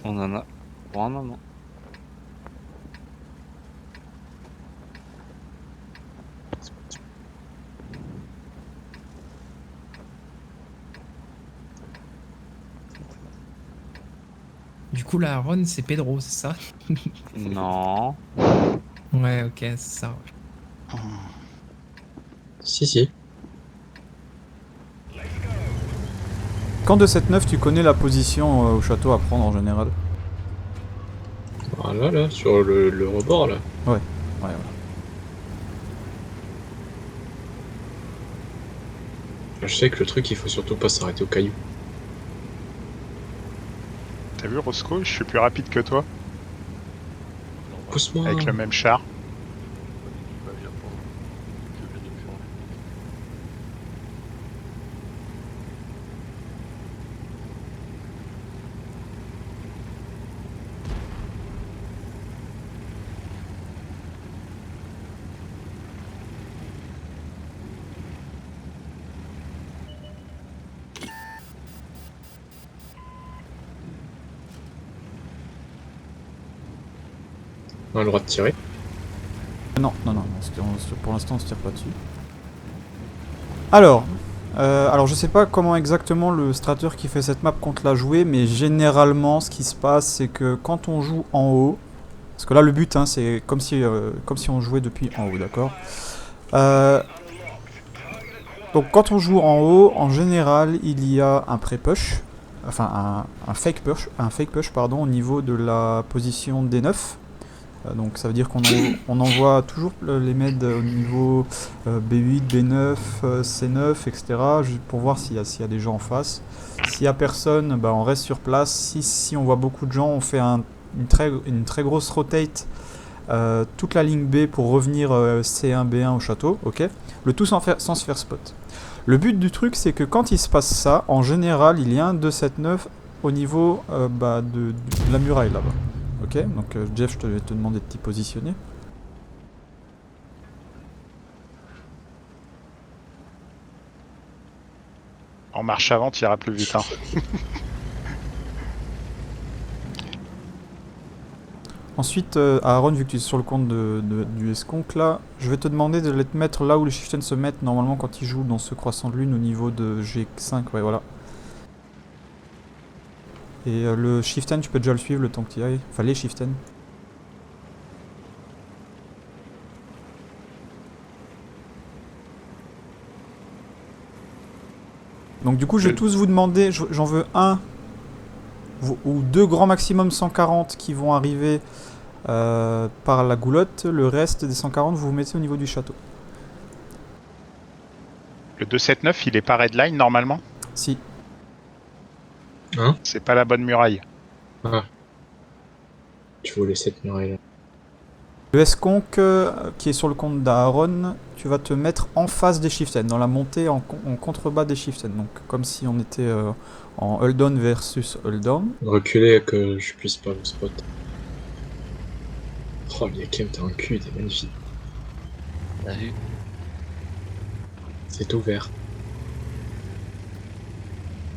On en a pour un moment. Du coup, la Aaron, c'est Pedro, c'est ça? Non. Ouais, ok, c'est ça. Si. Quand 279, tu connais la position au château à prendre en général? Voilà, là, sur le rebord, là. Ouais. Je sais que le truc, il faut surtout pas s'arrêter au caillou. T'as vu Roscoe, je suis plus rapide que toi, Pousse-moi. avec le même char. Bah, viens pas. Je viens de me faire enlever. On a le droit de tirer. Non, pour l'instant on se tire pas dessus. Alors je sais pas comment exactement le strateur qui fait cette map compte la jouer, mais généralement ce qui se passe c'est que quand on joue en haut, parce que là le but hein, c'est comme si on jouait depuis en haut, d'accord. Donc quand on joue en haut, en général il y a un pré-push, enfin un fake push pardon, au niveau de la position D9. Donc ça veut dire qu'on envoie toujours les meds au niveau B8, B9, C9, etc. Juste pour voir s'il y a des gens en face. S'il n'y a personne, bah, on reste sur place. Si on voit beaucoup de gens, on fait une très grosse rotate toute la ligne B pour revenir C1, B1 au château. Okay, le tout sans se faire spot. Le but du truc, c'est que quand il se passe ça, en général, il y a un 279 au niveau de la muraille là-bas. Ok, donc Jeff, je vais te demander de t'y positionner. En marche avant, tu iras plus vite. Hein. Ensuite, Aaron, vu que tu es sur le compte du esconque là, je vais te demander de les te mettre là où les chieftains se mettent normalement quand ils jouent dans ce croissant de lune au niveau de G5, ouais voilà. Et le chieftain, tu peux déjà le suivre le temps que tu y ailles. Enfin, les chieftains. Donc du coup, je vais tous vous demander, j'en veux un ou deux grands maximum 140 qui vont arriver par la goulotte. Le reste des 140, vous vous mettez au niveau du château. Le 279, il est pas redline normalement? Si. Hein? C'est pas la bonne muraille. Ah. Tu voulais cette muraille là. Le esconque qui est sur le compte d'Aaron, tu vas te mettre en face des chieftains, dans la montée en contrebas des chieftains. Donc comme si on était en hold-on versus hold-on. Reculer que je puisse pas me spot. Oh, Liakem, t'as un cul, t'es magnifique. T'as vu? C'est ouvert.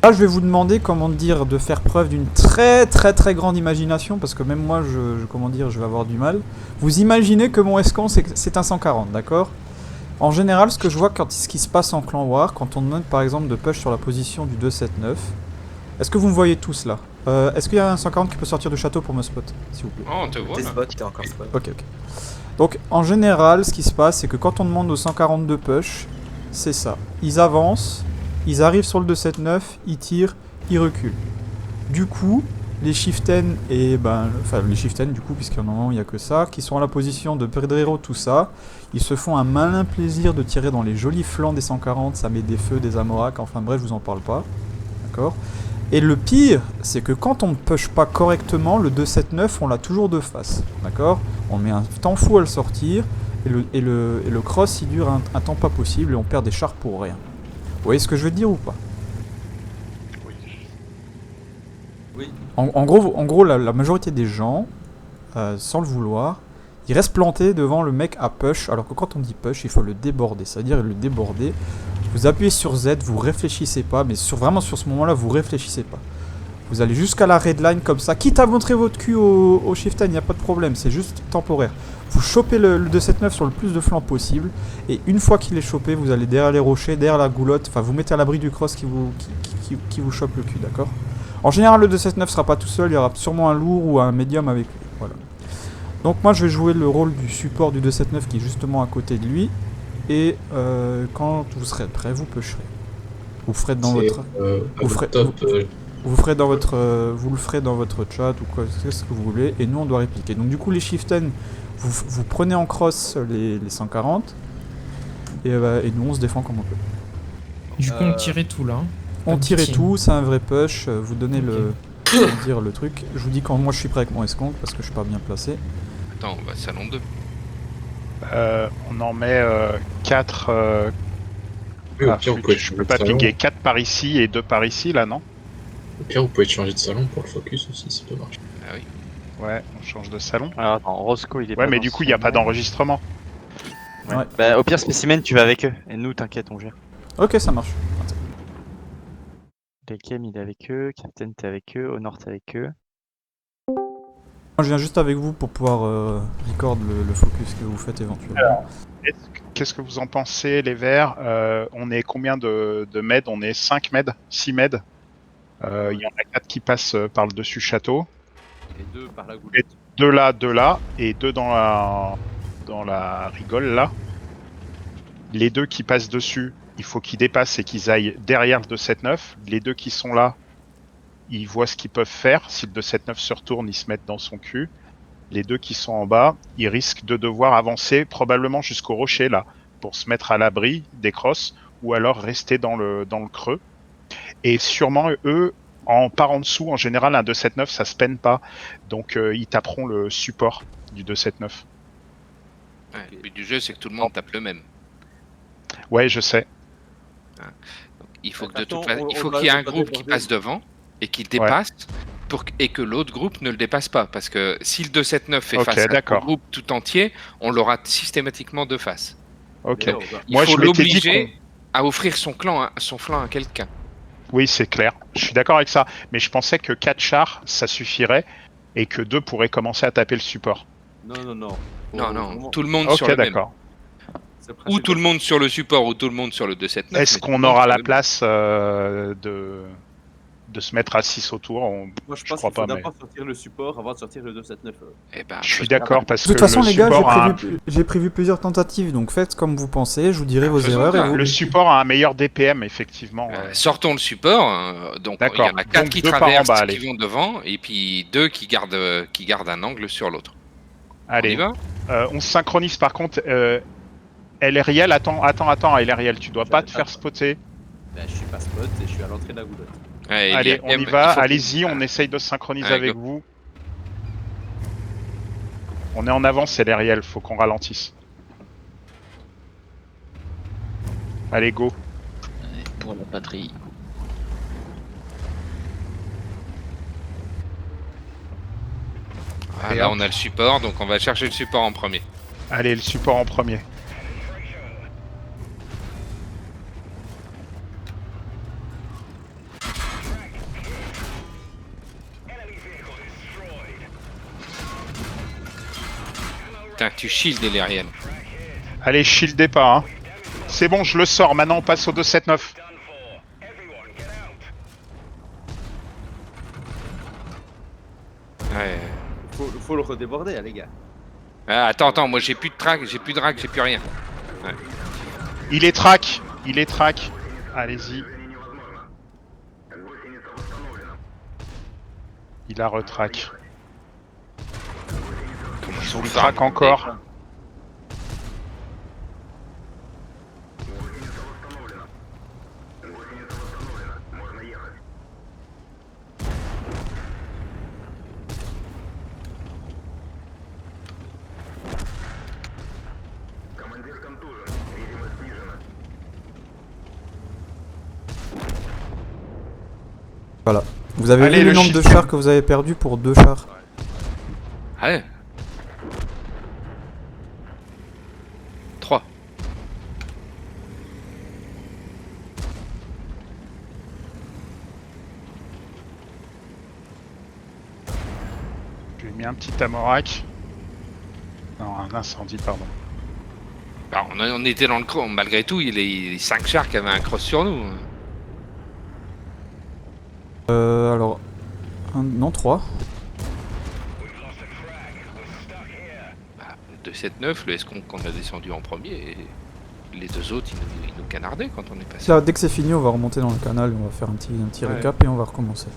Là, je vais vous demander, comment dire, de faire preuve d'une très grande imagination, parce que même moi, je vais avoir du mal. Vous imaginez que mon escon, c'est un 140, d'accord? En général, ce que je vois ce qui se passe en clan war, quand on demande par exemple de push sur la position du 279, est-ce que vous me voyez tous là? Est-ce qu'il y a un 140 qui peut sortir du château pour me spot, s'il vous plaît? Oh, on te voit T'es là. spot, t'es encore spot. Ok. Donc, en général, ce qui se passe, c'est que quand on demande aux 140 de push, c'est ça. Ils avancent, ils arrivent sur le 279, ils tirent, ils reculent. Du coup, les chieftains les chieftains du coup, puisqu'il y en a il n'y a que ça, qui sont à la position de Pedrero, tout ça, ils se font un malin plaisir de tirer dans les jolis flancs des 140, ça met des feux, des amoracs, enfin bref, je vous en parle pas. D'accord? Et le pire, c'est que quand on ne push pas correctement, le 279, on l'a toujours de face. D'accord? On met un temps fou à le sortir, et le cross, il dure un temps pas possible, et on perd des chars pour rien. Vous voyez ce que je veux dire ou pas? Oui. En gros la majorité des gens, sans le vouloir, ils restent plantés devant le mec à push, alors que quand on dit push, il faut le déborder. C'est-à-dire le déborder, vous appuyez sur Z, vous réfléchissez pas, mais vraiment sur ce moment-là, vous réfléchissez pas. Vous allez jusqu'à la red line comme ça. Quitte à montrer votre cul au chieftain, il n'y a pas de problème, c'est juste temporaire. Vous chopez le 279 sur le plus de flancs possible. Et une fois qu'il est chopé, vous allez derrière les rochers, derrière la goulotte. Enfin, vous mettez à l'abri du cross qui vous chope le cul, d'accord? En général, le 279 sera pas tout seul, il y aura sûrement un lourd ou un médium avec lui. Voilà. Donc moi, je vais jouer le rôle du support du 279 qui est justement à côté de lui. Et quand vous serez prêt, vous pusherez. Vous ferez dans votre... vous ferez- Vous ferez dans votre, vous le ferez dans votre chat ou quoi, c'est ce que vous voulez, et nous on doit répliquer. Donc du coup les chieftains, vous prenez en cross les 140, et nous on se défend comme on peut. Du coup, on tirait tout là. On Pas de tire et pitié. tout, c'est un vrai push, vous donnez Ok. comment dire, le truc. Je vous dis quand moi je suis prêt avec mon escompte, parce que je suis pas bien placé. Attends, on va salon 2. On en met 4. Oui, au pire, vous pouvez Je changer peux de pas salon. pinguer 4 par ici et 2 par ici, là, non? Au pire, vous pouvez changer de salon pour le focus aussi, ça peut marcher. Ah oui. Ouais, on change de salon. Alors attends, Roscoe il est Ouais, pas mais dans du coup, son il n'y a pas nom. d'enregistrement. Ouais. Bah, au pire, Spécimen, tu vas avec eux. Et nous, t'inquiète, on gère. Ok, ça marche. Lekem, il est avec eux. Captain, t'es avec eux. Honor, t'es avec eux. Moi je viens juste avec vous pour pouvoir record le focus que vous faites éventuellement. Qu'est-ce que vous en pensez, les verts? On est combien de meds? On est 5 meds? 6 meds? Il y en a 4 qui passent par le dessus château. Et 2 par la goulotte. 2 là, et 2 dans la rigole, là. Les 2 qui passent dessus, il faut qu'ils dépassent et qu'ils aillent derrière le 279. Les 2 qui sont là, ils voient ce qu'ils peuvent faire. Si le 279 se retourne, ils se mettent dans son cul. Les 2 qui sont en bas, ils risquent de devoir avancer probablement jusqu'au rocher là, pour se mettre à l'abri des crosses, ou alors rester dans le creux. Et sûrement, eux, par en dessous, en général, un 279, ça se peine pas. Donc ils taperont le support du 279. Ouais, le but du jeu, c'est que tout le monde tape le même. Ouais, je sais. Donc, il faut que de Attends, toute façon, on il faut va- qu'il y ait on un va groupe qui déborder. passe devant et qui dépasse et que l'autre groupe ne le dépasse pas. Parce que si le 279 fait Ok, face à un d'accord. groupe tout entier, on l'aura systématiquement de face. Ok. Mais là, on va- Il Moi, faut je m'étais dit l'obliger à offrir son flanc à quelqu'un. Oui, c'est clair. Je suis d'accord avec ça. Mais je pensais que 4 chars, ça suffirait, et que 2 pourraient commencer à taper le support. Non, non, non. Non, non, Vraiment, tout le monde sur Ok, le même. d'accord. c'est le Ou principe tout le de- monde sur le support ou tout le monde sur le 279. Est-ce mais tout qu'on le monde aura sur la le- place de se mettre à 6 autour? Moi, je Je pense crois qu'il faut pas, mais- d'abord sortir le support avant de sortir le 279. Eh ben, Je suis faisons- d'accord parce De toute que façon le les gars, support a j'ai prévu plusieurs tentatives, donc faites comme vous pensez, je vous dirai vos Faisons erreurs. ça. Et vous... le support a un meilleur DPM, effectivement. Sortons le support. Donc il y D'accord. en a 4 Donc, qui 2 par en traversent, bas, qui allez. vont devant, et puis 2 qui gardent un angle sur l'autre. On y Allez, va? on se synchronise par contre. Elriel, attends, Elriel, tu dois pas te faire spotter. Ben, je suis pas spot et je suis à l'entrée de la goulotte. Ouais, il Allez, a- on y il va, faut que- allez-y, on essaye de se synchroniser Allez, avec go. vous. On est en avance, Elriel, faut qu'on ralentisse. Allez, go. Pour la patrie. Ah, Et là, hop. on a le support, donc on va chercher le support en premier. Allez, le support en premier. Putain, tu shield l'aérienne. Allez, shieldez pas, hein. C'est bon, je le sors. Maintenant, on passe au 279. Ouais. Faut le redéborder, hein, les gars. Ah, attends, moi j'ai plus de track, j'ai plus de drag, j'ai plus rien. Il est track. Allez-y. Il a retrack. Comment ils sont Il farm. track encore. Voilà. Vous avez Allez, vu le le nombre de shift. chars que vous avez perdu pour 2 chars. Ah ouais. 3. Je lui ai mis un petit amorak. Non, un incendie, pardon. Bah, on était dans le cross. Malgré tout, les 5 sharks avaient un cross sur nous. Alors... non, 3. Bah, le 2-7-9, le escompte qu'on a descendu en premier, et les deux autres, ils nous canardaient quand on est passé. Là, dès que c'est fini, on va remonter dans le canal, on va faire un petit Ouais. récap et on va recommencer.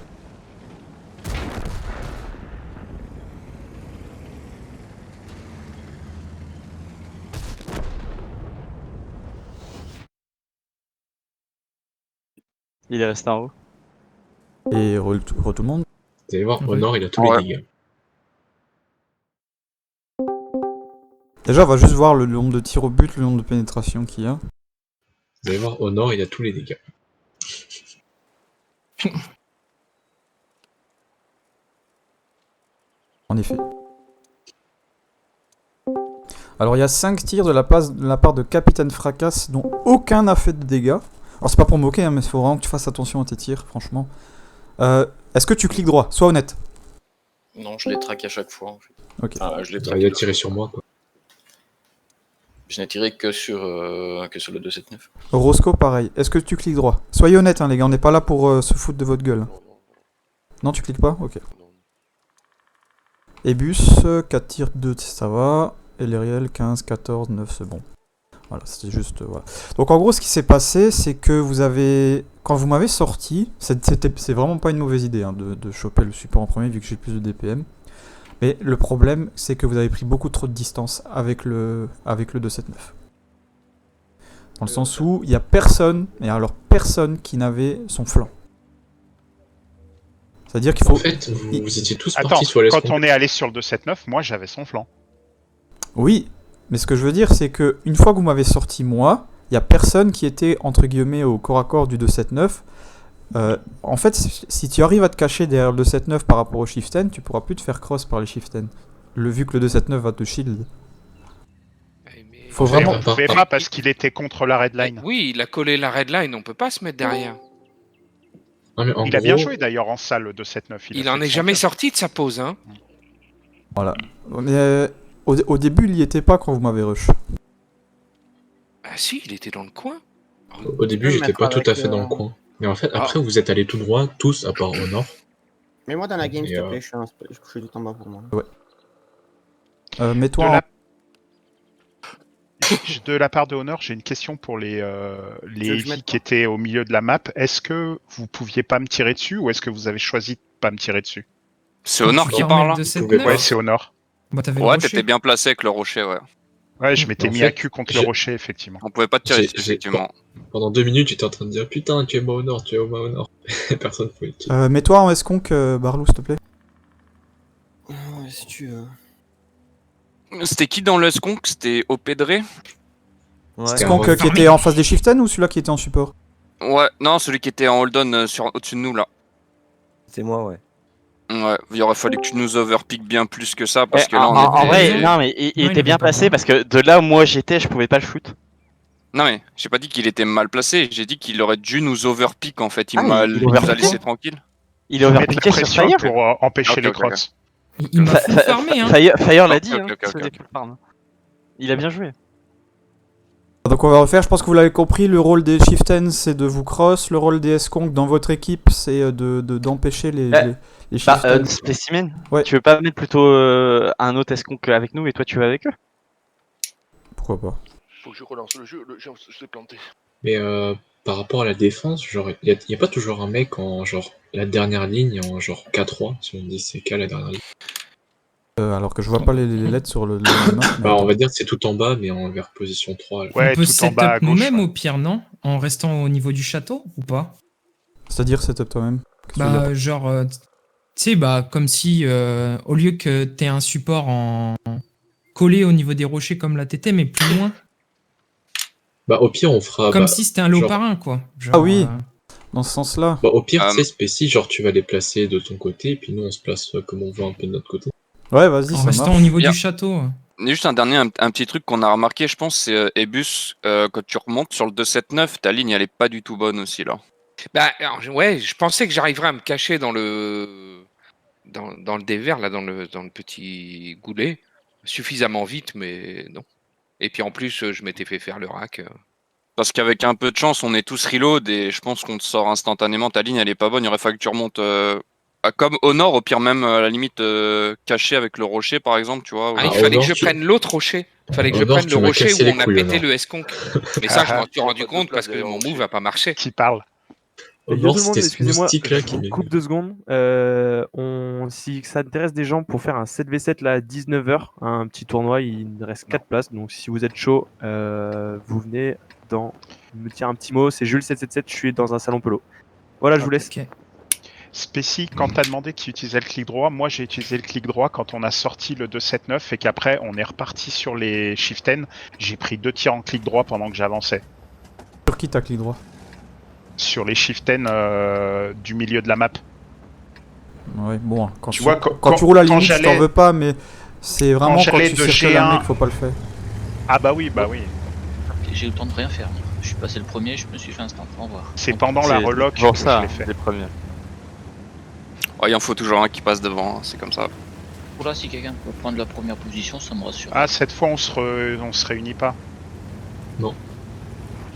Il est resté en haut. Et re tout le monde. Vous allez voir, au Oui. nord, il a tous Ouais. les dégâts. Déjà, on va juste voir le nombre de tirs au but, le nombre de pénétrations qu'il y a. Vous allez voir, au nord, il a tous les dégâts. En effet. Alors il y a 5 tirs de la part de Capitaine Fracasse dont aucun n'a fait de dégâts. Alors c'est pas pour me moquer, hein, mais il faut vraiment que tu fasses attention à tes tirs, franchement. Est-ce que tu cliques droit? Sois honnête. Non, je les traque à chaque fois. En fait. Ok. Ah, je les Bah, traque. il a tiré sur moi, quoi. Je n'ai tiré que sur le 279. Roscoe, pareil. Est-ce que tu cliques droit? Soyez honnête, hein, les gars, on n'est pas là pour se foutre de votre gueule. Non, tu cliques pas? Ok. Ebus, 4 tirs, 2, ça va. Et Leriel, 15, 14, 9, c'est bon. Voilà, c'était juste... voilà. Donc en gros, ce qui s'est passé, c'est que vous avez... Quand vous m'avez sorti, c'est vraiment pas une mauvaise idée hein, de choper le support en premier, vu que j'ai plus de DPM. Mais le problème, c'est que vous avez pris beaucoup trop de distance avec le 279. Dans le sens où il y a personne, et alors personne qui n'avait son flanc. C'est-à-dire qu'il faut... En fait, vous étiez tous Attends, partis sur les quand on est allé sur le 2-7-9, moi j'avais son flanc. Oui, mais ce que je veux dire, c'est que une fois que vous m'avez sorti moi, il n'y a personne qui était entre guillemets au corps à corps du 279. En fait, si tu arrives à te cacher derrière le 279 par rapport au Chieftain, tu pourras plus te faire cross par les Chieftain. Vu que le 279 va te shield. Faut On vraiment... ne pouvait pas parce qu'il était contre la red line. Oui, il a collé la red line, on peut pas se mettre derrière. Non, mais en Il a bien gros, joué d'ailleurs en salle, le 2-7-9. Il en est jamais sorti de sa pause, hein. Voilà. Mais, au début, il y était pas quand vous m'avez rush. Ah si, il était dans le coin. Au début, j'étais pas tout à fait dans le coin. Mais en fait, après, vous êtes allés tout droit, tous, à part au nord. Mets-moi dans la game, Et, s'il te plaît, je suis tout en bas pour moi. Mets-toi De en... la... de la part de Honor, j'ai une question pour les je heavy mette qui étaient au milieu de la map. Est-ce que vous pouviez pas me tirer dessus ou est-ce que vous avez choisi de pas me tirer dessus? C'est Honor qui Tu parle là. de 7, pouvez 9. pas. Ouais, c'est Honor. Bah, t'avais le Ouais, rocher. t'étais bien placé avec le rocher, ouais. Ouais, je m'étais En mis fait, à cul contre le j'ai- rocher, effectivement. On pouvait pas te tirer J'ai- dessus, j'ai- effectivement. Pendant 2 minutes, j'étais en train de dire putain, tu es au nord, tu es au nord. Personne ne pouvait le tirer. Mets-toi en esconque, Barlou, s'il te plaît. Ouais, si tu veux. C'était qui dans le skunk? C'était OP Dre? Ouais. Esconque qui était en face des Chieftain ou celui-là qui était en support? Ouais, non, celui qui était en hold-on au-dessus de nous là. C'est moi, ouais. Ouais, il aurait fallu que tu nous overpick bien plus que ça parce que là on En était... vrai, non, mais il Non, il était bien avait pas placé le parce que de là où moi j'étais, je pouvais pas le shoot. Non mais j'ai pas dit qu'il était mal placé, j'ai dit qu'il aurait dû nous overpick en fait, Ah, il il nous a overpick. laissé tranquille. Il est Mettre la overpické sur pression Fire. pour empêcher Ok, les ok, ok. crocs. Il m'a full farmé, hein. Fire l'a dit, Ok, hein, ok, ok, c'était ok. full farm. Il a bien joué. Donc on va refaire, je pense que vous l'avez compris, le rôle des Chieftains c'est de vous cross, le rôle des Esconk dans votre équipe c'est d'empêcher les Bah, Chieftains. Spécimen, Ouais. tu veux pas mettre plutôt un autre esconque avec nous et toi tu vas avec eux? Pourquoi pas. Faut que je relance le jeu, je l'ai planté. Mais par rapport à la défense, genre, y a pas toujours un mec en genre la dernière ligne, en genre K3, si on dit c'est K la dernière ligne. Alors que je vois pas les lettres sur le map. mais Bah, on attends. va dire que c'est tout en bas, mais en vers position 3. là. Ouais, On peut tout en bas à setup gauche. nous-mêmes ouais. au pire, non? En restant au niveau du château ou pas? C'est-à-dire setup toi-même. Qu'est-ce que tu veux dire Bah, genre, tu sais, bah, comme si au lieu que t'aies un support en collé au niveau des rochers comme la TT, mais plus loin, Bah, au pire, on fera. comme bah, si c'était un genre- loparin, quoi. Genre, Ah oui. Dans ce sens-là. Bah, au pire, tu sais, Spécie, genre, tu vas les placer de ton côté, et puis nous, on se place comme on veut un peu de notre côté. Ouais, vas-y, en ça restant marche. au niveau Bien. du château. Il y a juste un dernier, un petit truc qu'on a remarqué, je pense, c'est Ebus, quand tu remontes sur le 279, ta ligne elle est pas du tout bonne aussi là. Bah, alors, ouais, je pensais que j'arriverais à me cacher dans le dévers, là, dans le petit goulet, suffisamment vite, mais non. Et puis en plus, je m'étais fait faire le rack. Parce qu'avec un peu de chance, on est tous reload et je pense qu'on te sort instantanément. Ta ligne, elle est pas bonne. Il aurait fallu que tu remontes comme au nord, au pire même à la limite caché avec le rocher, par exemple, tu vois. Ah, il au fallait que nord, je tu- prenne l'autre rocher. Il fallait que Au je nord, prenne tu le m'as rocher cassé où les on a couilles, au pété nord. le esconque. Mais ça, je m'en suis On rendu va pas compte toute parce la que mon rocher. move a pas marché. Qui parle? Au Yo nord, tout le monde, c'était ce excusez-moi, moustique là je qui vous m'est. coupe 2 secondes. Si ça intéresse des gens pour faire un 7v7 là à 19h, un petit tournoi, il me reste 4 places. Donc si vous êtes chaud, vous venez me dire un petit mot. C'est Jules777, je suis dans un salon pelo. Voilà, je vous laisse. Ok. Spéci, quand t'as demandé qui utilisait le clic droit, moi j'ai utilisé le clic droit quand on a sorti le 279 et qu'après on est reparti sur les shift 10. J'ai pris 2 tirs en clic droit pendant que j'avançais. Sur qui t'as clic droit? Sur les shift 10 du milieu de la map. Ouais, bon, quand Tu tu, vois, quand tu roules à la quand limite, je t'en j'allais- veux pas, mais c'est vraiment quand j'allais tu de circules un G1 mec, faut pas le faire. Ah bah oui, bah oui. J'ai eu le temps de rien faire. Je suis passé le premier, je me suis fait instant. Au revoir. C'est pendant la relock que Pour je ça, l'ai fait. les premiers. Il en faut toujours un qui passe devant, hein, c'est comme ça. Pour là, si quelqu'un peut prendre la première position, ça me rassure. Ah, cette fois on se réunit pas.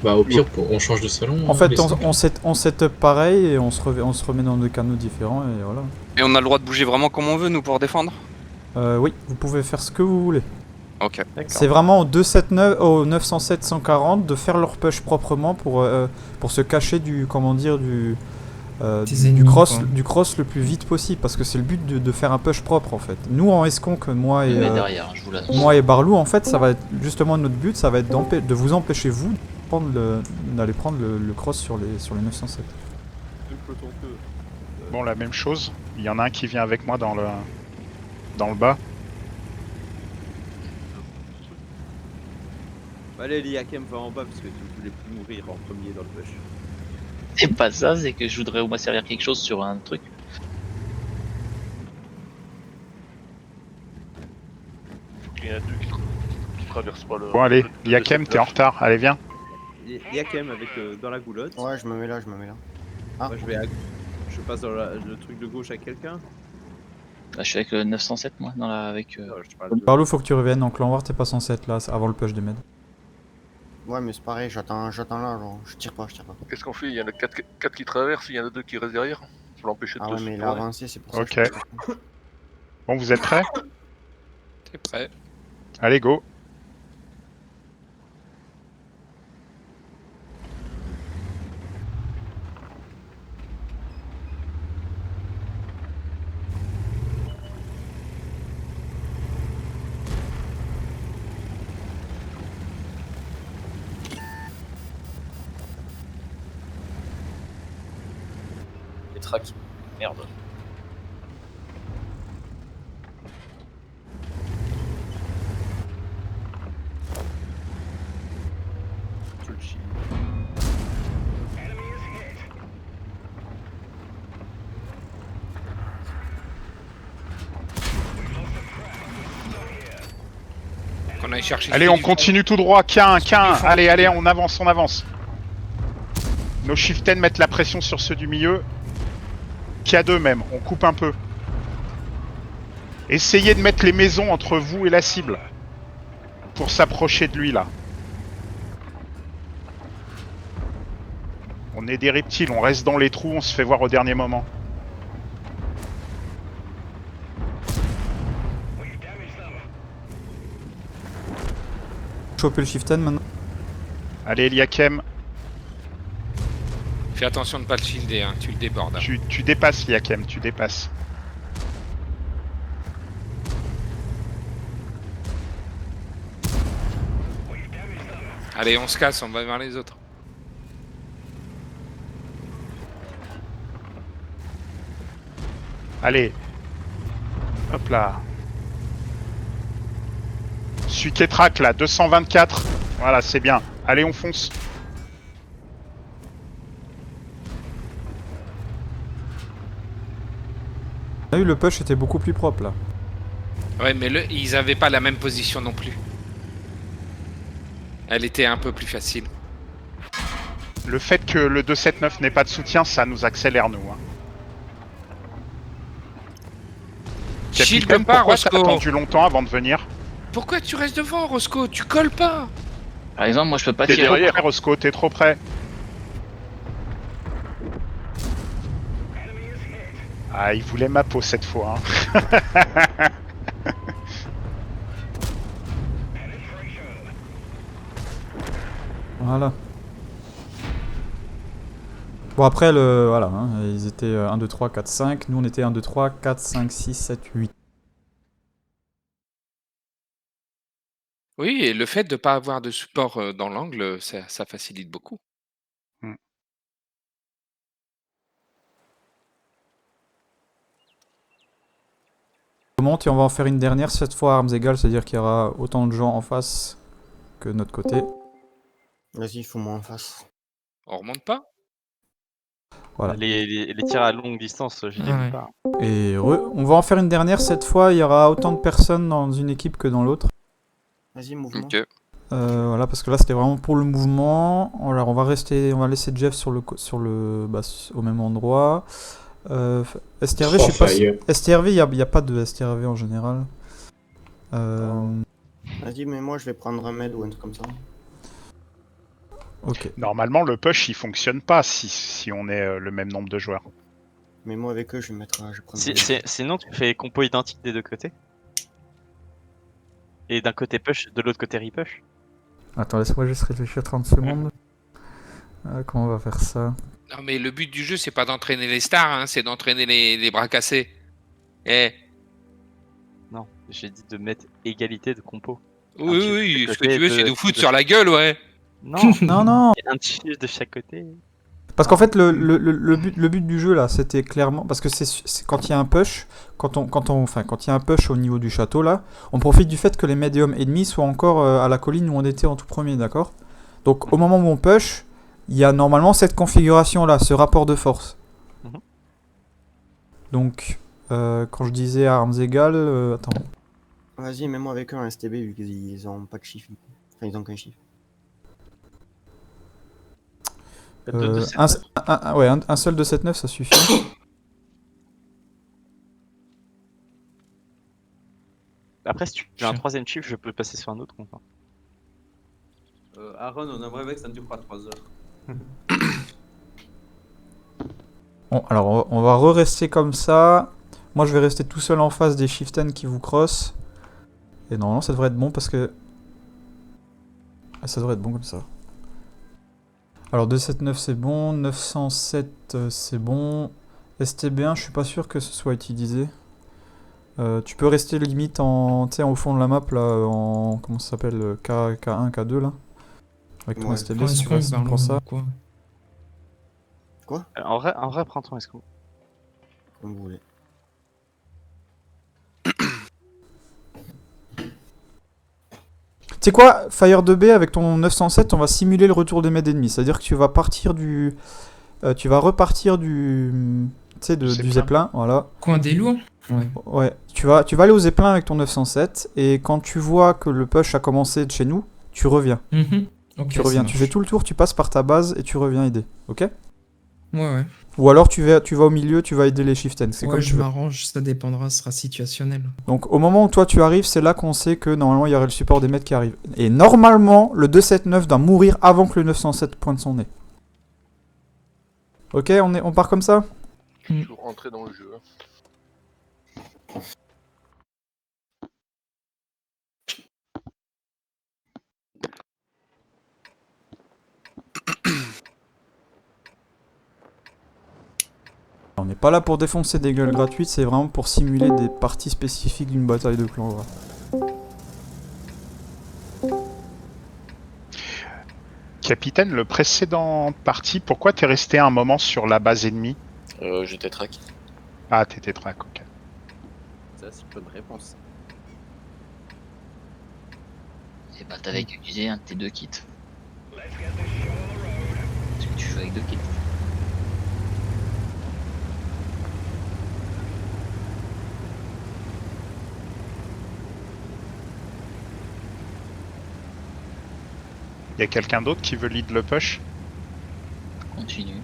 Bah au pire, on change de salon. En hein, fait, les cinq. on set up pareil et on se remet dans 2 canaux différents et voilà. Et on a le droit de bouger vraiment comme on veut, nous, pour défendre? Oui, vous pouvez faire ce que vous voulez. Ok. C'est vraiment au 279, au 907 140 de faire leur push proprement pour se cacher du, comment dire, du ennemis, cross, quoi. du cross le plus vite possible parce que c'est le but de faire un push propre en fait. Nous en esconque, moi Je et vais mettre derrière, je vous l'annonce. moi et Barlou, en fait, ça va être justement notre but, ça va être de vous empêcher vous d'aller prendre le cross sur les 907. Le peloton que. Bon, la même chose. Il y en a un qui vient avec moi dans le bas. Allez, l'Iakem va en bas parce que tu voulais plus mourir en premier dans le push. C'est pas ça, c'est que je voudrais au moins servir quelque chose sur un truc. Il y en a deux qui traversent pas le. Bon, allez, le Yakem, t'es en retard. Allez, viens. L'Iakem avec dans la goulotte. Ouais, je me mets là, je me mets là. Moi, je passe dans le truc de gauche à quelqu'un. Là, je suis avec le 907, moi, avec. Non, je parle de... Barlou, faut que tu reviennes en clan war, t'es pas censé être là avant le push des meds. Ouais, mais c'est pareil, j'attends là, genre, je tire pas. Qu'est-ce qu'on fait? Il y en a 4 qui traversent, il y en a 2 qui restent derrière. Pour l'empêcher de Ah se ouais, mais il a tourner. avancé, c'est pour ça Ok. que je peux pas. Bon, vous êtes prêts? T'es prêt? Allez, go. Les tracks. Merde. Tu le chies. Qu'on aille chercher. Allez, on continue tout droit. Qu'un. Allez, on avance. Nos shift 10 mettent la pression sur ceux du milieu. Qu'il 2 même, on coupe un peu. Essayez de mettre les maisons entre vous et la cible. Pour s'approcher de lui là. On est des reptiles, on reste dans les trous, on se fait voir au dernier moment. Choper le shift 10 maintenant. Allez, Liakem, Fais attention de pas le shielder, hein, tu le débordes. tu dépasses Liakem, tu dépasses. Allez, on se casse, on va vers les autres. Allez. Hop là. Celui qui est track là, 224. Voilà, c'est bien. Allez, on fonce. On a eu le push était beaucoup plus propre là. Ouais, mais ils avaient pas la même position non plus. Elle était un peu plus facile. Le fait que le 279 n'ait pas de soutien, ça nous accélère nous. Hein. Shield Capitaine, pas, pourquoi t'as Roscoe. attendu longtemps avant de venir? Pourquoi tu restes devant, Roscoe? Tu colles pas. Par exemple, moi je peux pas T'es trop tirer. près, Roscoe, t'es trop près. Ah, il voulait ma peau cette fois. Hein. Voilà. Bon après voilà, hein, ils étaient 1, 2, 3, 4, 5, nous on était 1, 2, 3, 4, 5, 6, 7, 8. Oui, et le fait de pas avoir de support dans l'angle, ça facilite beaucoup. Comment on va en faire une dernière cette fois à armes égales, c'est-à-dire qu'il y aura autant de gens en face que de notre côté. Vas-y, faut-moi en face. On remonte pas? Voilà. Les tirs à longue distance, j'y Ah ouais. aime pas. Et on va en faire une dernière cette fois, il y aura autant de personnes dans une équipe que dans l'autre. Vas-y, mouvement. Ok. Voilà, parce que là c'était vraiment pour le mouvement. Alors on va laisser Jeff au même endroit. STRV, je sais pas si... STRV, il n'y a pas de STRV en général. Vas-y, mais moi je vais prendre un med ou un truc comme ça. Ok. Normalement, le push il fonctionne pas si on est le même nombre de joueurs. Mais moi avec eux, je vais mettre. Je vais prendre Sinon, tu fais compo identique des deux côtés. Et d'un côté push, de l'autre côté repush. Attends, laisse-moi juste réfléchir 30 secondes. Comment on va faire ça? Non, mais le but du jeu, c'est pas d'entraîner les stars, hein, c'est d'entraîner les bras cassés. Eh. Non, j'ai dit de mettre égalité de compo. Oui, oui, ce que côté tu veux, de- c'est nous foutre de- sur la gueule, ouais. Non, Non. un chiffre de chaque côté. Parce qu'en fait, le but du jeu là, c'était clairement. Parce que c'est quand il y a un push, quand il y a un push au niveau du château là, on profite du fait que les médiums ennemis soient encore à la colline où on était en tout premier, d'accord? Donc au moment où on push, il y a normalement cette configuration là, ce rapport de force. Mhm. Donc, quand je disais à armes égales, attends. Vas-y, mets-moi avec eux un STB vu qu'ils ont pas de chiffre. Enfin, ils ont qu'un chiffre. Un seul de 7-9 ça suffit. Après, si tu veux un troisième chiffre, je peux passer sur un autre compte. Aaron, on aimerait bien que ça dure pas 3 heures. Bon, alors on va re-rester comme ça. Moi je vais rester tout seul en face des chieftains qui vous crossent. Et normalement ça devrait être bon parce que... Ah, ça devrait être bon comme ça. Alors 279 c'est bon, 907 c'est bon. STB1 je suis pas sûr que ce soit utilisé. Tu peux rester limite au fond de la map là, en... comment ça s'appelle, K1, K2 là. Avec ton Ouais. STB si tu restes pour ça. Quoi? En vrai, prends ton escroc. Comme vous voulez. Tu sais quoi, Fire 2B avec ton 907, on va simuler le retour des meds ennemis. C'est-à-dire que tu vas partir du... tu vas repartir du... Tu sais, du Zeppelin, voilà. Coin des lourds. Ouais. Tu vas aller au Zeppelin avec ton 907, et quand tu vois que le push a commencé de chez nous, tu reviens. Ok, Tu reviens, ça tu marche. fais tout le tour, tu passes par ta base, et tu reviens aider, ok? Ouais. Ou alors tu vas au milieu, tu vas aider les chieftains, c'est Ouais, comme je tu veux. m'arrange, ça dépendra, ce sera situationnel. Donc au moment où toi tu arrives, c'est là qu'on sait que normalement il y aurait le support des mètres qui arrive. Et normalement, le 279 doit mourir avant que le 907 pointe son nez. Ok, on part comme ça? Je suis toujours rentré dans le jeu. On n'est pas là pour défoncer des gueules gratuites, c'est vraiment pour simuler des parties spécifiques d'une bataille de clans. Voilà. Capitaine, le précédent parti, pourquoi t'es resté un moment sur la base ennemie? J'étais track. Ah, t'étais track, ok. Ça, c'est une bonne réponse. Et bah t'avais qu'utilisé un de tes deux kits. Parce que tu joues avec deux kits. Y a quelqu'un d'autre qui veut lead le push? Continue.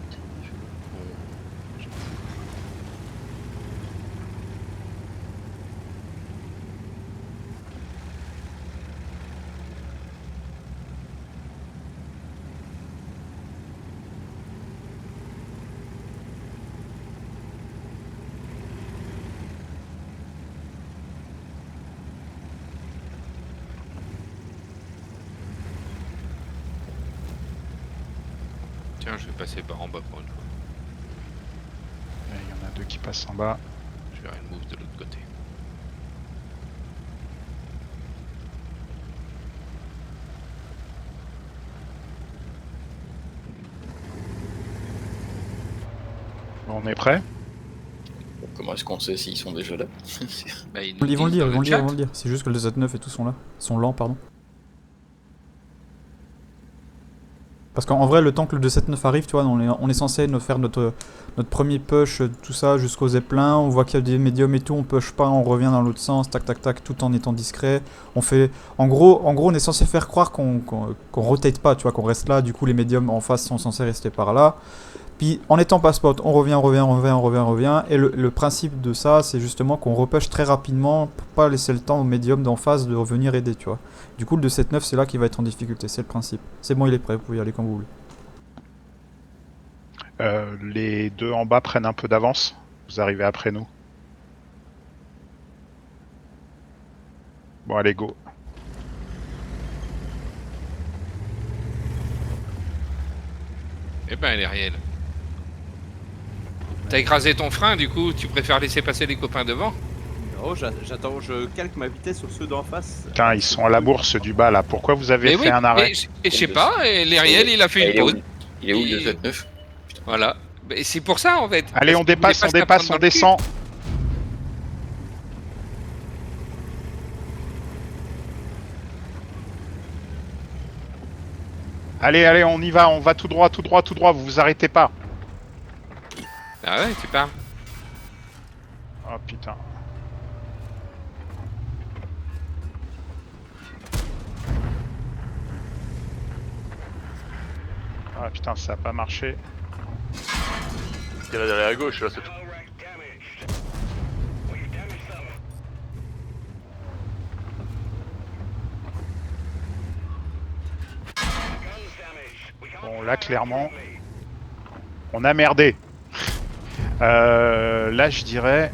Tiens, je vais passer par en bas pour une fois. Il y en a 2 qui passent en bas. Je vais faire une move de l'autre côté. Bon, on est prêt? Comment est-ce qu'on sait s'ils sont déjà là? Bah, ils Ils vont le disent dire, dans ils vont le dire, chat. ils vont le dire. C'est juste que le 7-9 et tout sont là. Sont lents, pardon. Parce qu'en vrai, le temps que le 2-7-9 arrive, tu vois, on est censé faire notre premier push, tout ça, jusqu'au zeppelin. On voit qu'il y a des médiums et tout, on push pas, on revient dans l'autre sens, tac tac tac, tout en étant discret. On fait, en gros, on est censé faire croire qu'on rotate pas, tu vois, qu'on reste là. Du coup, les médiums en face sont censés rester par là. Puis en étant passe-spot, on revient. Et le principe de ça, c'est justement qu'on repush très rapidement pour pas laisser le temps au médium d'en face de revenir aider, tu vois. Du coup, le 2-7-9, c'est là qu'il va être en difficulté, c'est le principe. C'est bon, il est prêt, vous pouvez y aller quand vous voulez. Les 2 en bas prennent un peu d'avance. Vous arrivez après nous. Bon, allez, go. Eh ben, elle est réelle. T'as écrasé ton frein, du coup, tu préfères laisser passer les copains devant? Non, j'attends, je calque ma vitesse sur ceux d'en face. Putain, ils sont à la bourse du bas là. Pourquoi vous avez fait un arrêt? Et je sais pas, et l'Eriel, il a fait une pause. Il est où le 7-9? Voilà. Et c'est pour ça, en fait. Allez, Parce on qu'il dépasse, voulait on pas se la dépasse, prendre on dans le cul. descend. Allez, on y va, on va tout droit, vous vous arrêtez pas. Ah ouais, tu parles. Oh putain. Ah putain, ça a pas marché. Il y en a derrière à gauche, là, c'est tout. Bon, là, clairement, on a merdé. Là, je dirais...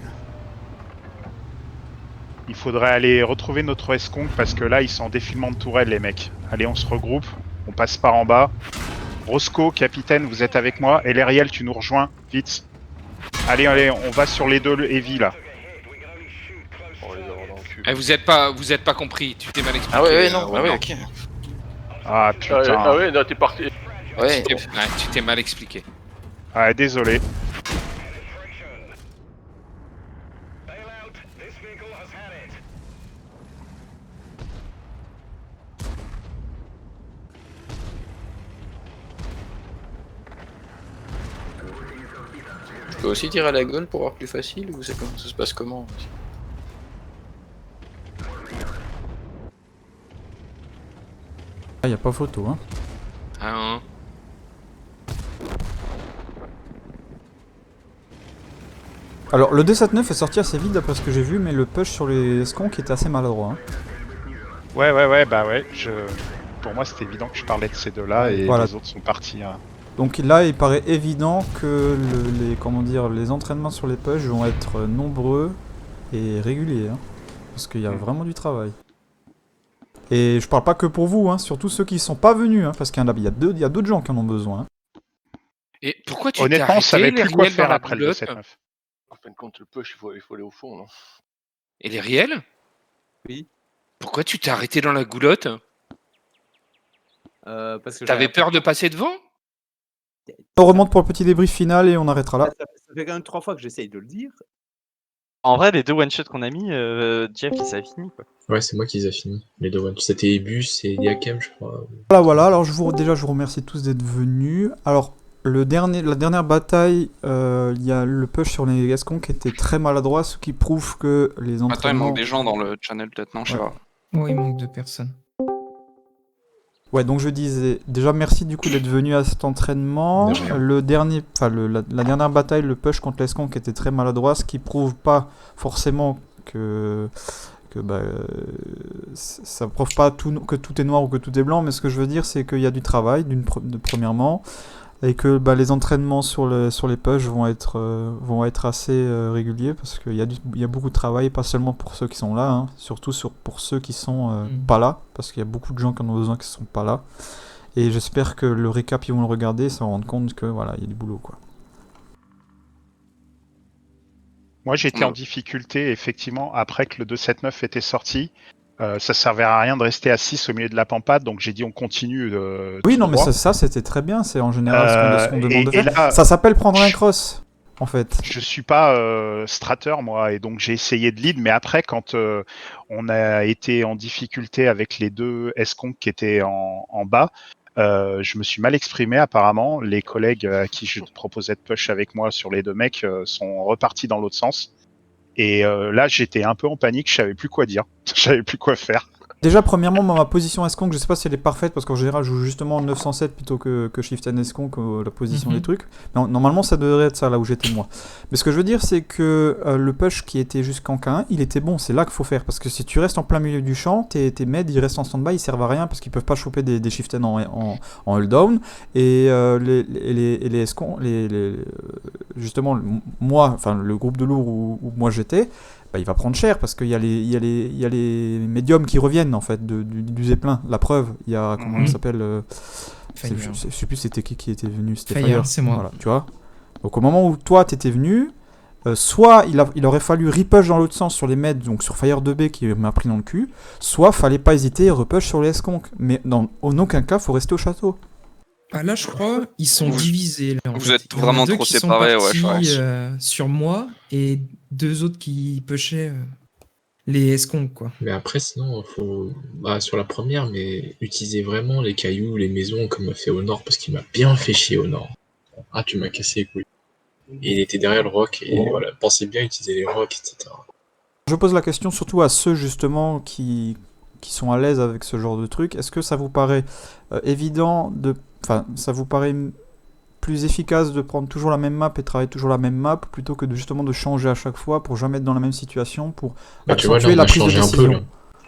Il faudrait aller retrouver notre escompte parce que là, ils sont en défilement de tourelle, les mecs. Allez, on se regroupe, on passe par en bas. Roscoe, capitaine, vous êtes avec moi. Et l'Eriel, tu nous rejoins, vite. Allez, on va sur les 2 heavy, là. On va les avoir dans le cul. Eh, vous êtes pas compris, tu t'es mal expliqué. Ah ouais, non, ah ouais, ok. Ah putain. Ah ouais, non, t'es parti. Ouais. Tu t'es mal expliqué. Ah, désolé. Tu peux aussi tirer à la gueule pour avoir plus facile ou ça se passe comment? Ah, y a pas photo, hein. Ah, hein. Alors, le 2-7-9 est sorti assez vite d'après ce que j'ai vu, mais le push sur les sconks était assez maladroit. Hein. Ouais, bah ouais. Pour moi, c'était évident que je parlais de ces 2-là et Voilà. les autres sont partis. Hein. Donc là, il paraît évident que les entraînements sur les push vont être nombreux et réguliers. Hein, parce qu'il y a vraiment du travail. Et je parle pas que pour vous, hein, surtout ceux qui sont pas venus, hein, parce qu'il y a d'autres gens qui en ont besoin. Hein. Et pourquoi tu t'es Honnêtement, on arrêté, savait plus quoi l'Eriel, faire dans la après le boulotte 2-7-9. En fin de compte, le push, il faut aller au fond, non? Et l'Eriel? Oui. Pourquoi tu t'es arrêté dans la goulotte? Parce que T'avais peur de passer devant? On remonte pour le petit débrief final et on arrêtera là. Ça fait quand même 3 fois que j'essaye de le dire. En vrai, les 2 one-shots qu'on a mis, Jeff, il s'est fini, quoi. Ouais, c'est moi qui les ai finis. Les 2 one. C'était Ebus et Diakem, je crois. Voilà. Alors déjà, je vous remercie tous d'être venus. Alors, la dernière bataille, il y a le push sur les Gascons qui était très maladroit, ce qui prouve que les Attends, il entraînements... manque des gens dans le channel, peut-être, non? Je sais pas. Oui, il manque 2 personnes. Ouais, donc je disais, déjà merci du coup d'être venu à cet entraînement. La dernière bataille, le push contre l'Escon qui était très maladroit, ce qui prouve pas forcément que ça prouve pas que tout est noir ou que tout est blanc, mais ce que je veux dire c'est qu'il y a du travail, premièrement, et que les entraînements sur les push vont être assez réguliers parce qu'il y a beaucoup de travail, pas seulement pour ceux qui sont là, hein, surtout pour ceux qui sont pas là, parce qu'il y a beaucoup de gens qui en ont besoin qui sont pas là. Et j'espère que le récap, ils vont le regarder et se rendre compte que voilà, il y a du boulot, quoi. Moi, j'étais en difficulté, effectivement, après que le 2.7.9 était sorti. Ça servait à rien de rester à 6 au milieu de la pampade, donc j'ai dit on continue. Oui, tout non, mais droit. ça c'était très bien. C'est en général ce qu'on demande de et faire. là, Ça s'appelle prendre un cross, en fait. Je suis pas strater, moi, et donc j'ai essayé de lead, mais après, quand on a été en difficulté avec les deux esconques qui étaient en bas, je me suis mal exprimé apparemment. Les collègues à qui je proposais de push avec moi sur les deux mecs sont repartis dans l'autre sens. Et là, j'étais un peu en panique, je savais plus quoi dire, je savais plus quoi faire. Déjà, premièrement, ma position esconque, je sais pas si elle est parfaite parce qu'en général, je joue justement 907 plutôt que Shift and esconque, la position des trucs. Mais normalement, ça devrait être ça là où j'étais moi. Mais ce que je veux dire, c'est que le push qui était jusqu'en K1, il était bon. C'est là qu'il faut faire parce que si tu restes en plein milieu du champ, tes meds ils restent en stand-by, ils servent à rien parce qu'ils peuvent pas choper des Shift and en hold down. Et les esconques, justement, moi, enfin le groupe de lourds où moi j'étais. Bah, il va prendre cher parce qu'il y a les médiums qui reviennent en fait du Zeppelin. La preuve, il y a comment il s'appelle je sais plus c'était qui était venu. C'était Fire, c'est moi. Voilà, tu vois. Donc au moment où toi t'étais venu, soit il aurait fallu repush dans l'autre sens sur les meds, donc sur Fire 2B qui m'a pris dans le cul, soit fallait pas hésiter et repush sur les esconques. Mais en aucun cas faut rester au château. Ah, là, je crois, ils sont divisés. Là, Vous êtes vraiment trop séparés, ouais, je pense. Sur moi et deux autres qui pushaient les esconques, quoi. Mais après, sinon, faut. Bah, sur la première, mais utiliser vraiment les cailloux, les maisons, comme a fait au nord, parce qu'il m'a bien fait chier au nord. Ah, tu m'as cassé les couilles. Et il était derrière le roc, et voilà, pensez bien utiliser les rocs, etc. Je pose la question surtout à ceux justement qui sont à l'aise avec ce genre de truc. Est-ce que ça vous paraît évident de... Enfin, ça vous paraît plus efficace de prendre toujours la même map et travailler toujours la même map plutôt que justement de changer à chaque fois pour jamais être dans la même situation, pour tu vois, là, accentuer la prise de décision.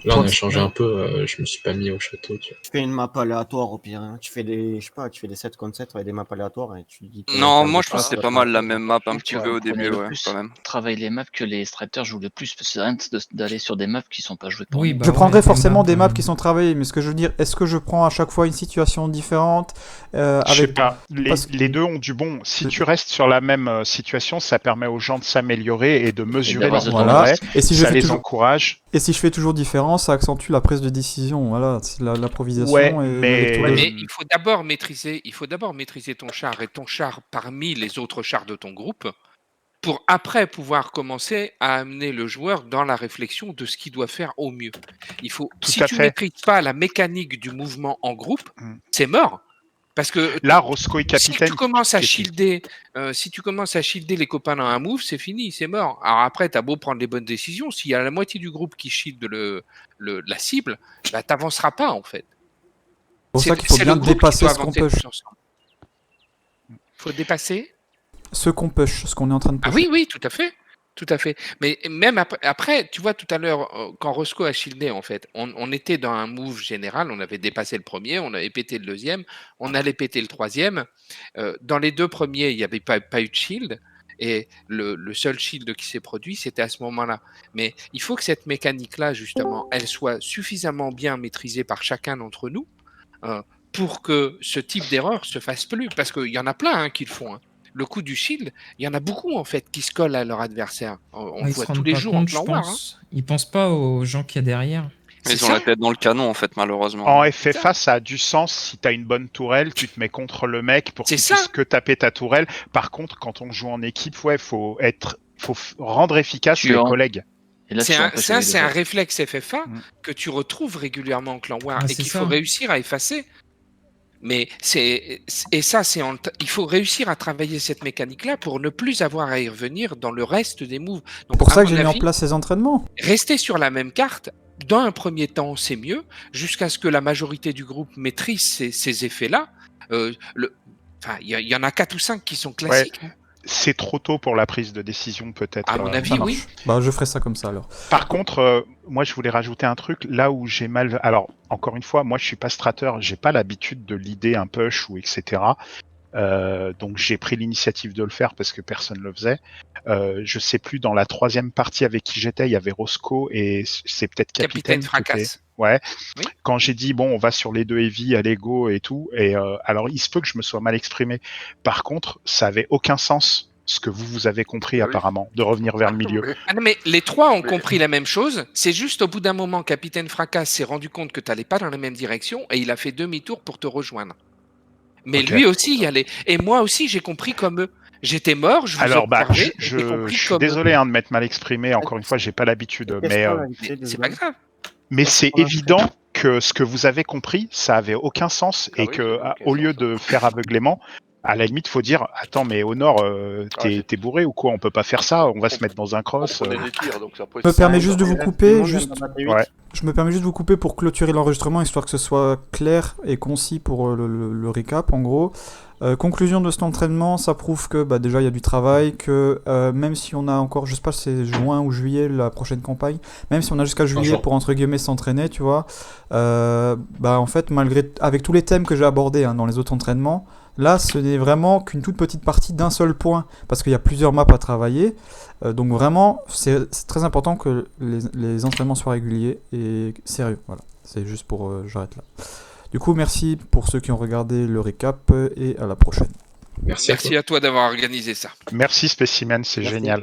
Là, on a changé un peu, je me suis pas mis au château, tu vois. Tu fais une map aléatoire au pire, hein. Tu fais des 7 contre 7 avec des maps aléatoires et tu dis... Non, moi je pense que c'était pas mal la même map un petit peu au début, ouais, quand même. Travaille les maps que les straters jouent le plus, parce que c'est rien d'aller sur des maps qui sont pas jouées par Oui, nous. bah Je prendrais forcément des des maps qui sont travaillées, mais ce que je veux dire, est-ce que je prends à chaque fois une situation différente Je sais avec... pas, les deux ont du bon. Si tu restes sur la même situation, ça permet aux gens de s'améliorer et de mesurer leur progrès, et si je ça fais les toujours... encourage. Et si je fais toujours différent, ça accentue la prise de décision, voilà, c'est l'improvisation. Ouais, et mais... Mais il faut d'abord maîtriser ton char et ton char parmi les autres chars de ton groupe pour après pouvoir commencer à amener le joueur dans la réflexion de ce qu'il doit faire au mieux. Si tu maîtrises pas la mécanique du mouvement en groupe, c'est mort. Parce que là, Roscoe est capitaine. Si tu commences à shielder, les copains dans un move, c'est fini, c'est mort. Alors après, t'as beau prendre les bonnes décisions, s'il y a la moitié du groupe qui shield la cible, bah t'avanceras pas en fait. C'est pour ça qu'il faut bien dépasser ce qu'on push. Il faut dépasser ce qu'on push, ce qu'on est en train de pusher. Ah oui, oui, tout à fait. Tout à fait. Mais même après, tu vois, tout à l'heure, quand Roscoe a shieldé, en fait, on était dans un move général, on avait dépassé le premier, on avait pété le deuxième, on allait péter le troisième. Dans les deux premiers, il n'y avait pas eu de shield, et le seul shield qui s'est produit, c'était à ce moment-là. Mais il faut que cette mécanique-là, justement, elle soit suffisamment bien maîtrisée par chacun d'entre nous pour que ce type d'erreur se fasse plus. Parce qu'il y en a plein qui le font. Le coup du shield, il y en a beaucoup en fait qui se collent à leur adversaire. On le voit tous les jours en clan war. Ils pensent pas aux gens qu'il y a derrière. Ils ont la tête dans le canon en fait, malheureusement. En FFA, ça a du sens. Si t'as une bonne tourelle, tu te mets contre le mec pour qu'il puisse que taper ta tourelle. Par contre, quand on joue en équipe, faut rendre efficace les collègues. C'est un réflexe FFA que tu retrouves régulièrement en clan war et qu'il faut réussir à effacer. Mais il faut réussir à travailler cette mécanique-là pour ne plus avoir à y revenir dans le reste des moves. C'est pour ça que j'ai mis en place ces entraînements. Rester sur la même carte, dans un premier temps, c'est mieux, jusqu'à ce que la majorité du groupe maîtrise ces effets-là. Il y en a 4 ou 5 qui sont classiques. Ouais. C'est trop tôt pour la prise de décision, peut-être. À mon avis, oui. Bah, je ferai ça comme ça, alors. Par contre, moi, je voulais rajouter un truc. Là où j'ai mal... Alors, encore une fois, moi, je suis pas strater. J'ai pas l'habitude de leader un push ou etc. Donc j'ai pris l'initiative de le faire parce que personne ne le faisait. Je sais plus, dans la 3e partie avec qui j'étais, il y avait Roscoe et c'est peut-être Capitaine. qui Fracasse. était- Ouais. Oui. Quand j'ai dit bon, on va sur les 2 heavy à l'ego et tout, et alors il se peut que je me sois mal exprimé. Par contre, ça avait aucun sens ce que vous avez compris apparemment, de revenir vers le milieu. Ah non, mais les 3 ont compris la même chose. C'est juste au bout d'un moment, Capitaine Fracasse s'est rendu compte que tu n'allais pas dans la même direction et il a fait demi-tour pour te rejoindre. Mais Ok. lui aussi y allait. Et moi aussi, j'ai compris comme eux. J'étais mort, je vous Alors observais, et je j'ai compris suis comme désolé de m'être mal exprimé. Encore une fois, j'ai pas l'habitude, mais c'est pas grave. Mais c'est évident que ce que vous avez compris, ça avait aucun sens et que au lieu de faire aveuglément, à la limite, faut dire attends, mais au nord, t'es bourré ou quoi? On peut pas faire ça. On va se mettre dans un cross. Je me permets juste de vous couper, Ouais. je me permets juste de vous couper pour clôturer l'enregistrement, histoire que ce soit clair et concis pour le récap, en gros. Conclusion de cet entraînement, ça prouve que déjà il y a du travail, que même si on a encore, je sais pas si c'est juin ou juillet la prochaine campagne, même si on a jusqu'à juillet pour entre guillemets s'entraîner, tu vois, en fait avec tous les thèmes que j'ai abordés dans les autres entraînements, là ce n'est vraiment qu'une toute petite partie d'un seul point, parce qu'il y a plusieurs maps à travailler, donc vraiment c'est très important que les entraînements soient réguliers et sérieux, voilà, c'est juste pour, j'arrête là. Du coup, merci pour ceux qui ont regardé le récap et à la prochaine. Merci à toi d'avoir organisé ça. Merci Spécimen, c'est génial.